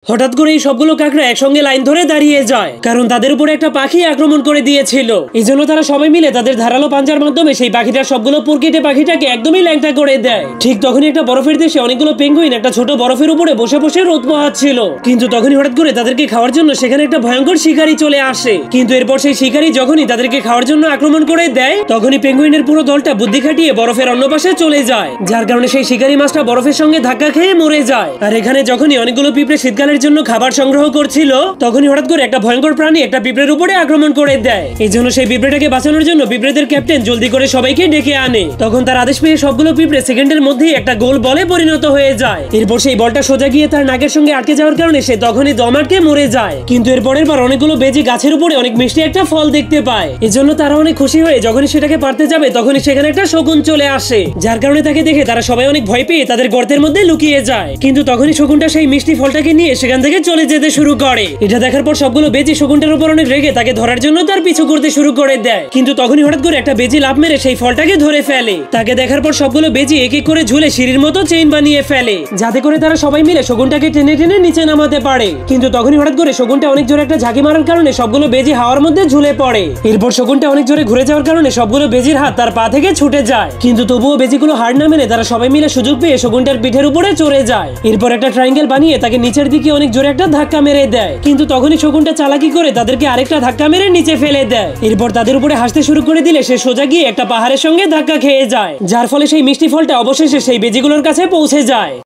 হঠাৎ করে এই সবগুলো কাকড়া একসঙ্গে লাইন ধরে দাঁড়িয়ে যায়, কারণ তাদের উপরে একটা পাখি আক্রমণ করে দিয়েছিল। এই জন্য তারা সবাই মিলে তাদের ধারালো পাঞ্জার মাধ্যমে সেই পাখিটার সবগুলো পুরকেটে পাখিটাকে একদমই ল্যাংটা করে দেয়। ঠিক তখনই একটা বরফের দেশে অনেকগুলো পেঙ্গুইন একটা ছোট বরফের উপরে বসে বসে রোদ পোহাচ্ছিল। কিন্তু তখনই হঠাৎ করে তাদেরকে খাওয়ার জন্য সেখানে একটা ভয়ঙ্কর শিকারী চলে আসে। কিন্তু এরপর সেই শিকারী যখনই তাদেরকে খাওয়ার জন্য আক্রমণ করে দেয়, তখনই পেঙ্গুইনের পুরো দলটা বুদ্ধি খাটিয়ে বরফের অন্য পাশে চলে যায়, যার কারণে সেই শিকারী মাছটা বরফের সঙ্গে ধাক্কা খেয়ে মরে যায়। আর এখানে যখনই অনেকগুলো পিঁপড়ে শীতকালের জন্য খাবার সংগ্রহ করছিল, তখনই হঠাৎ করে একটা ভয়ঙ্কর প্রাণী একটা পিঁপড়ের উপরে আক্রমণ করে দেয়। এই জন্য সেই পিঁপড়েটাকে বাঁচানোর জন্য পিঁপড়েদের ক্যাপ্টেন জলদি করে সবাইকে ডেকে আনে। তখন তার আদেশ পেয়ে সবগুলো পিঁপড়ে সেকেন্ডের মধ্যেই একটা গোল বলে পরিণত হয়ে যায়। এরপর সেই বলটা সোজা গিয়ে তার নাকের সঙ্গে আটকে যাওয়ার কারণে সে তখনই দম আটকে মরে যায়। কিন্তু এর পরের বার অনেকগুলো বেজি গাছের উপরে অনেক মিষ্টি একটা ফল দেখতে পায়। এজন্য তারা অনেক খুশি হয়ে যখনই সেটাকে পারতে যাবে, তখনই সেখানে একটা শকুন চলে আসে, যার কারণে তাকে দেখে তারা সবাই অনেক ভয় পেয়ে তাদের গর্তের মধ্যে লুকিয়ে যায়। কিন্তু তখনই শকুনটা সেই মিষ্টি ফলটাকে নিয়ে সেখান থেকে চলে যেতে শুরু করে। এটা দেখার পর সবগুলো বেজি শকুনটার উপর অনেক রেগে তাকে ধরার জন্য তার পিছু করতে শুরু করে দেয়। কিন্তু তখনই হঠাৎ করে একটা বেজি লাফ মেরে সেই ফলটাকে ধরে ফেলে। তাকে দেখার পর সবগুলো বেজি এক এক করে ঝুলে সিঁড়ির মতো চেইন বানিয়ে ফেলে, যাতে করে তারা সবাই মিলে শকুনটাকে টেনে টেনে নিচে নামাতে পারে। কিন্তু তখনই হঠাৎ করে শকুনটা অনেক জোরে একটা ঝাঁকি মারার কারণে সবগুলো বেজি হাওয়ার মধ্যে ঝুলে পড়ে। এরপর শকুনটা অনেক জোরে ঘুরে যাওয়ার কারণে সবগুলো বেজির হাত তার পা থেকে ছুটে যায়। কিন্তু তবুও বেজিগুলো হার না মেনে তারা সবাই মিলে সুযোগ পেয়ে শকুনটার পিঠের উপরে চড়ে যায়। এরপর একটা ট্রায়াঙ্গেল বানিয়ে তাকে নিচের দিকে অনেক জোরে একটা ধাক্কা মেরে দেয়। কিন্তু তখনই শকুনটা চালাকি করে তাদেরকে আরেকটা ধাক্কা মেরে নিচে ফেলে দেয়। এরপর তাদের উপরে হাসতে শুরু করে দিলে সে সোজা গিয়ে একটা পাহাড়ের সঙ্গে ধাক্কা খেয়ে যায়, যার ফলে সেই মিষ্টি ফলটা অবশেষে সেই বেজিগুলোর কাছে পৌঁছে যায়।